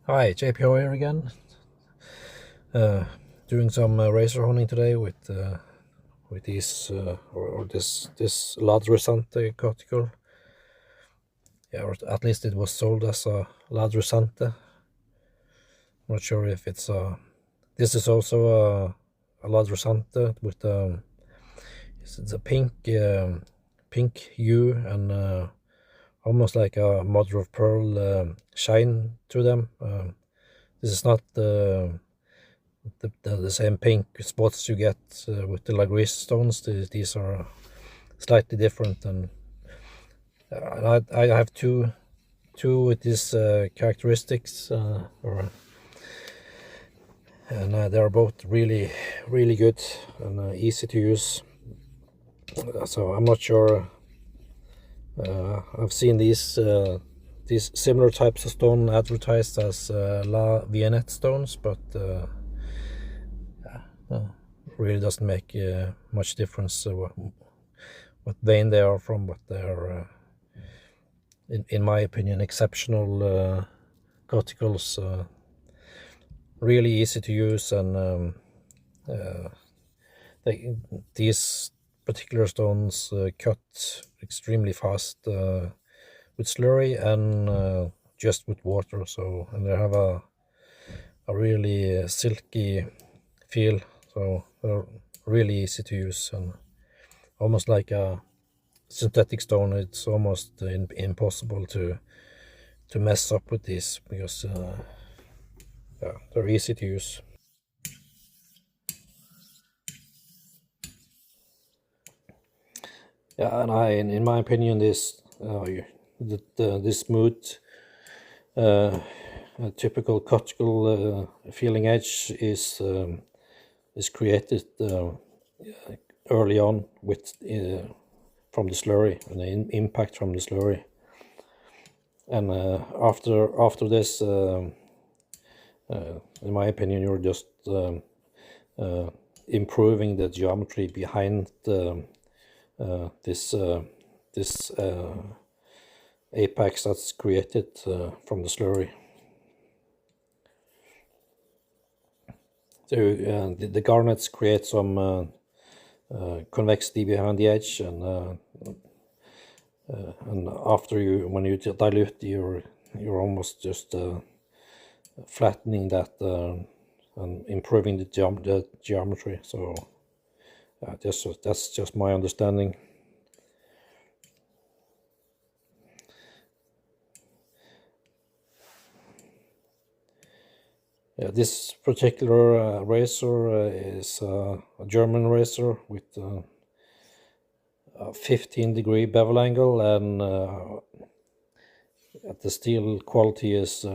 Hi, JPO here again. Doing some razor hunting today with these or this La Dressante Coticule. Yeah, or at least it was sold as a La Dressante. I'm not sure if it's this is also a La Dressante with it's a pink hue and almost like a mother of pearl shine to them. This is not the same pink spots you get with the Lagris stones. These are slightly different, and I have two with these characteristics, and they are both really good and easy to use. So I'm not sure. I've seen these similar types of stone advertised as La Viennette stones, but really doesn't make much difference what vein they are from, but they are, in my opinion, exceptional Coticles. Really easy to use, and these particular stones cut extremely fast with slurry and just with water. So, and they have a really silky feel. So they're really easy to use and almost like a synthetic stone. It's almost impossible to mess up with these because yeah, they're easy to use. Yeah, and in my opinion, this smooth, typical Coticule feeling edge is created early on with from the slurry and the impact from the slurry, and after this, in my opinion, you're just improving the geometry behind this apex that's created from the slurry. So the garnets create some convexity behind the edge, and after when you dilute, you're almost just flattening that and improving the geometry. So that's just my understanding. Yeah, this particular razor is a German razor with a 15-degree bevel angle, and the steel quality is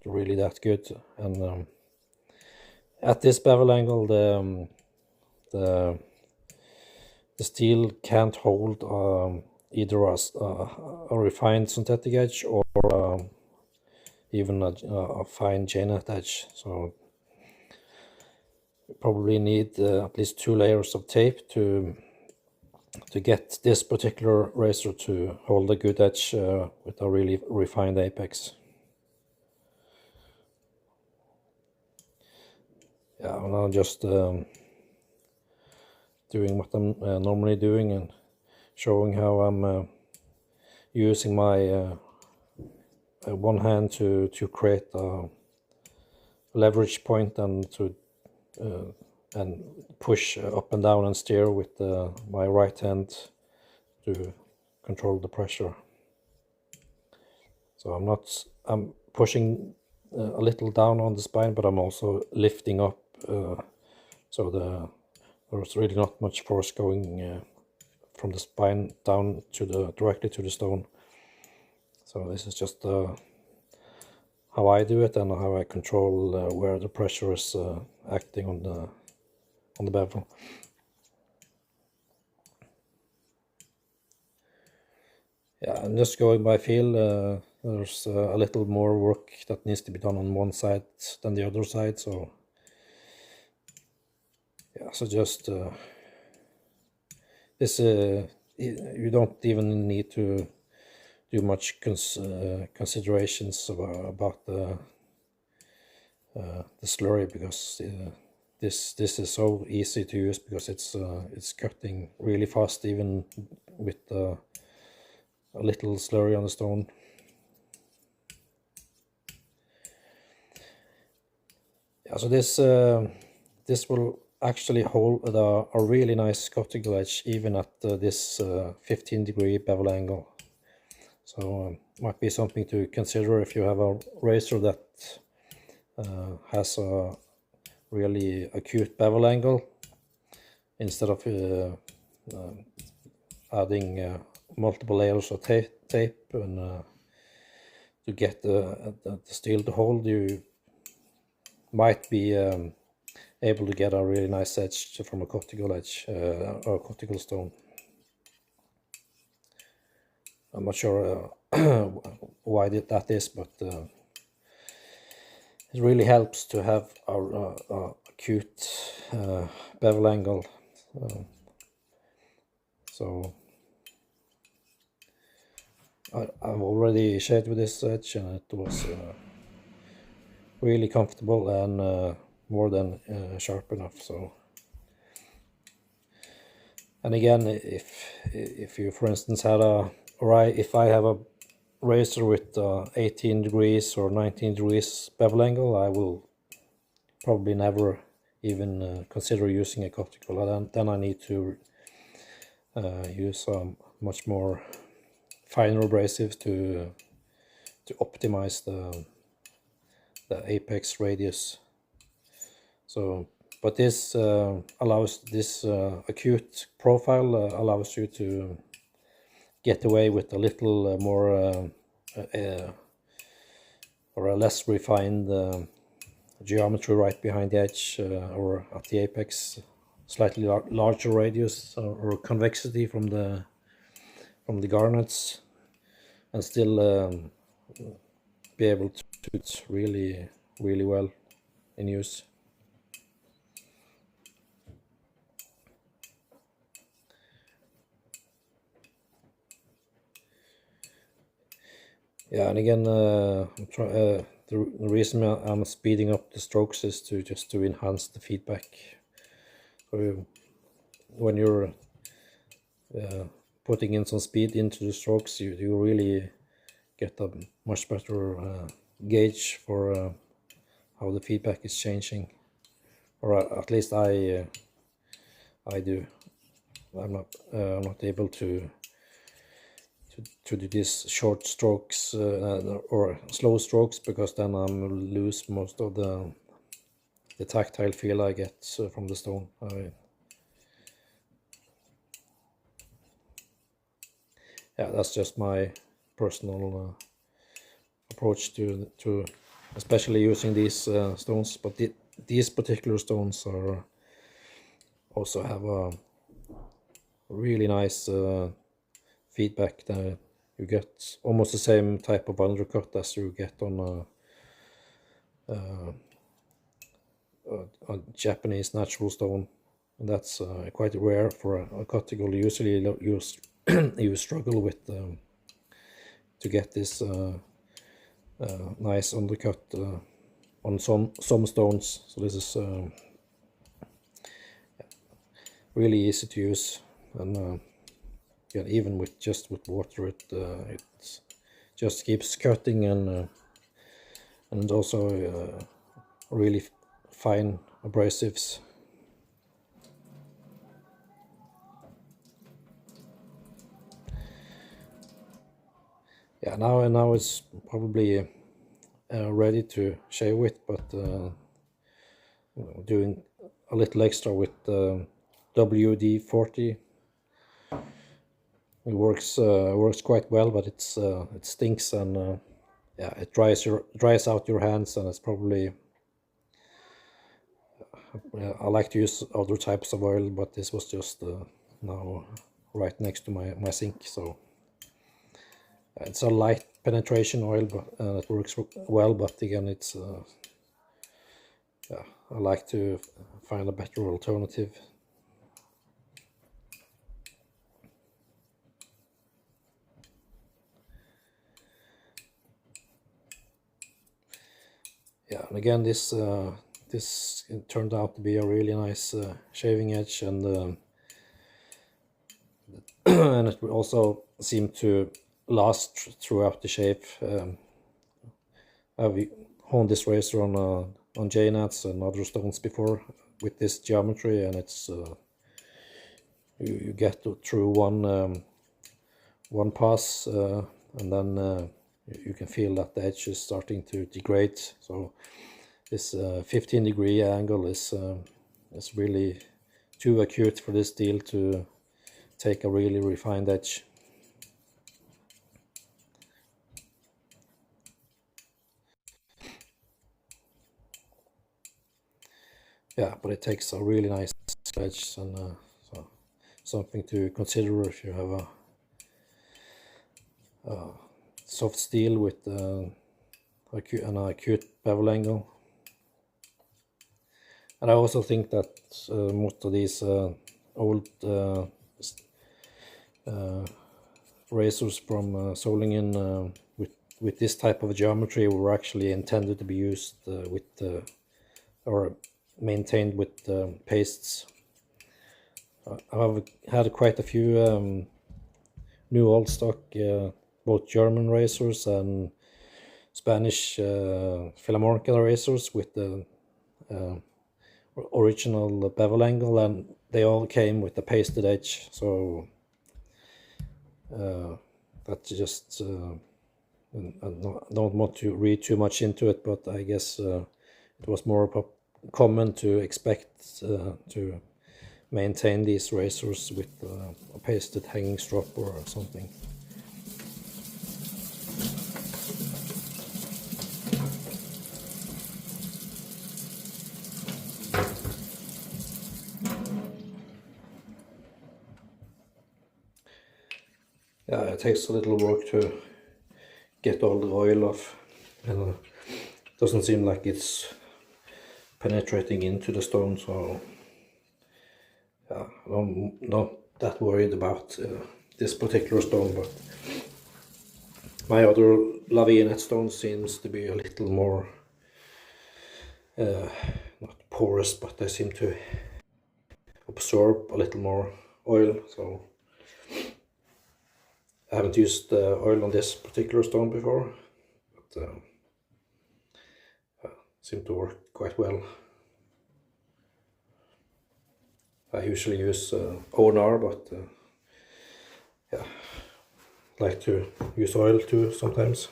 really that good. And at this bevel angle, the steel can't hold either a refined synthetic edge or even a fine J-nut edge. So you probably need at least 2 layers of tape to get this particular razor to hold a good edge with a really refined apex. Yeah, I'm now just doing what I'm normally doing and showing how I'm using my one hand to create a leverage point and to and push up and down and steer with my right hand to control the pressure. So I'm pushing a little down on the spine, but I'm also lifting up, so there's really not much force going from the spine down to directly to the stone. So this is just how I do it and how I control where the pressure is acting on the bevel. Yeah, I'm just going by feel. There's a little more work that needs to be done on one side than the other side. So yeah, so just this you don't even need to do much considerations about the slurry, because this is so easy to use, because it's cutting really fast even with a little slurry on the stone. Yeah, so this will actually hold a really nice Coticule edge even at this 15-degree bevel angle. So might be something to consider if you have a razor that has a really acute bevel angle, instead of adding multiple layers of tape and to get the steel to hold. You might be able to get a really nice edge from a Coticule edge or Coticule stone. I'm not sure why that is, but it really helps to have a acute bevel angle. So I've already shaved with this edge, and it was really comfortable and more than sharp enough. So, and again, if you, for instance, had if I have a razor with 18 degrees or 19 degrees bevel angle, I will probably never even consider using a Coticule. Then I need to use much more finer abrasives to optimize the apex radius. So, but this allows this acute profile allows you to get away with a little more or a less refined geometry right behind the edge or at the apex, slightly larger radius or convexity from the garnets, and still be able to shoot really well in use. Yeah, and again, the reason I'm speeding up the strokes is just to enhance the feedback. So when you're putting in some speed into the strokes, you really get a much better gauge for how the feedback is changing, or at least I do. I'm not able to do these short strokes or slow strokes, because then I'm lose most of the tactile feel I get from the stone. Yeah, that's just my personal approach to especially using these stones. But these particular stones are also have a really nice feedback. That you get almost the same type of undercut as you get on a Japanese natural stone, and that's quite rare for a Coticule. Usually you struggle with to get this nice undercut on some stones. So this is really easy to use, and yeah, even with water, it just keeps cutting, and also really fine abrasives. Yeah, now it's probably ready to shave with, but doing a little extra with WD-40. It works quite well, but it stinks, and yeah, it dries out your hands, and it's probably I like to use other types of oil, but this was just now right next to my sink, so it's a light penetration oil, but it works well. But again, it's yeah, I like to find a better alternative. Yeah, and again, this turned out to be a really nice shaving edge, and and it will also seem to last throughout the shave. I've honed this razor on J-nuts and other stones before with this geometry, and it's you get through one pass, and then you can feel that the edge is starting to degrade. So this 15-degree angle is really too acute for this steel to take a really refined edge. Yeah, but it takes a really nice edge, and so something to consider if you have a soft steel with an acute bevel angle. And I also think that most of these old razors from Solingen with this type of geometry were actually intended to be used with or maintained with pastes. I've had quite a few new old stock, both German razors and Spanish Filamorca razors with the original bevel angle, and they all came with a pasted edge. So that's just I don't want to read too much into it, but I guess it was more common to expect to maintain these razors with a pasted hanging strop or something. Yeah, it takes a little work to get all the oil off, and it doesn't seem like it's penetrating into the stone, so yeah, I'm not that worried about this particular stone, but my other Lavienet stone seems to be a little more not porous, but they seem to absorb a little more oil. So I haven't used oil on this particular stone before, but seem to work quite well. I usually use O&R, but yeah, like to use oil too sometimes.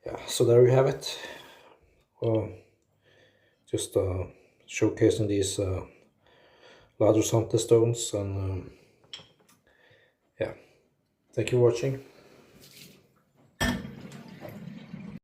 Yeah, so there you have it. Just showcasing these Dressante stones, and yeah, thank you for watching.